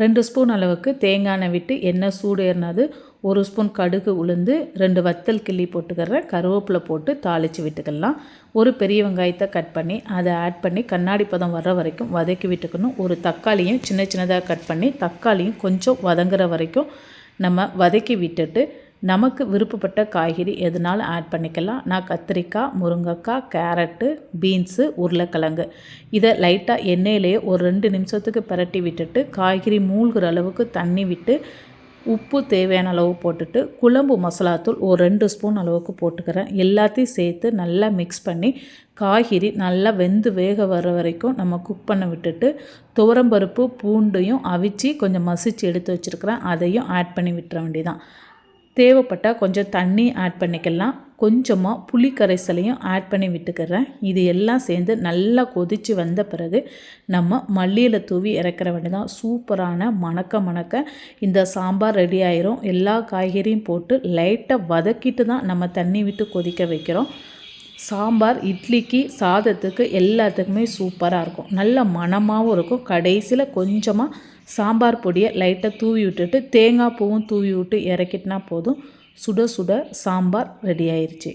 2 spoon அளவுக்கு தேங்காய் எண்ணெய் விட்டு எண்ணெய் சூடு ஏறினது 1 ஸ்பூன் கடுகு உளுந்து 2 வத்தல் கிள்ளி போட்டுக்கிறேன். கருவேப்பிலை போட்டு தாளித்து விட்டுக்கலாம். ஒரு பெரிய வெங்காயத்தை கட் பண்ணி அதை ஆட் பண்ணி கண்ணாடி பதம் வர்ற வரைக்கும் வதக்கி விட்டுக்கணும். ஒரு தக்காளியும் சின்ன சின்னதாக கட் பண்ணி தக்காளியும் கொஞ்சம் வதங்குற வரைக்கும் நம்ம வதக்கி விட்டுட்டு நமக்கு விருப்பப்பட்ட காய்கறி எதுனாலும் ஆட் பண்ணிக்கலாம். நான் கத்திரிக்காய், முருங்கைக்காய், கேரட்டு, பீன்ஸு, உருளைக்கிழங்கு இதை லைட்டாக எண்ணெயிலேயே ஒரு 2 நிமிஷத்துக்கு பரட்டி விட்டுட்டு காய்கறி மூழ்கிற அளவுக்கு தண்ணி விட்டு உப்பு தேவையான அளவு போட்டுட்டு குழம்பு மசாலாத்தூள் ஒரு 2 ஸ்பூன் அளவுக்கு போட்டுக்கிறேன். எல்லாத்தையும் சேர்த்து நல்லா மிக்ஸ் பண்ணி காய்கறி நல்லா வெந்து வேக வர வரைக்கும் நம்ம குக் பண்ண விட்டுட்டு துவரம்பருப்பு பூண்டையும் அவிச்சு கொஞ்சம் மசிச்சு எடுத்து வச்சுருக்கிறேன். அதையும் ஆட் பண்ணி விட்டுற வேண்டியதான். தேவைப்பட்டால் கொஞ்சம் தண்ணி ஆட் பண்ணிக்கலாம். கொஞ்சமாக புளி கரைசலையும் ஆட் பண்ணி விட்டுக்கிறேன். இது எல்லாம் சேர்ந்து நல்லா கொதித்து வந்த பிறகு நம்ம மல்லியில் தூவி இறக்கிற வேண்டியதான். சூப்பரான மணக்க இந்த சாம்பார் ரெடி ஆயிரும். எல்லா காய்கறியும் போட்டு லைட்டாக வதக்கிட்டு தான் நம்ம தண்ணி விட்டு கொதிக்க வைக்கிறோம். சாம்பார் இட்லிக்கு, சாதத்துக்கு எல்லாத்துக்குமே சூப்பராக இருக்கும். நல்ல மணமாகவும் இருக்கும். கடைசியில் கொஞ்சமாக சாம்பார் பொடியை லைட்டாக தூவி விட்டுட்டு தேங்காய் பூவும் தூவி விட்டு இறக்கிட்டினா போதும். சுட சுட சாம்பார் ரெடி ஆயிடுச்சு.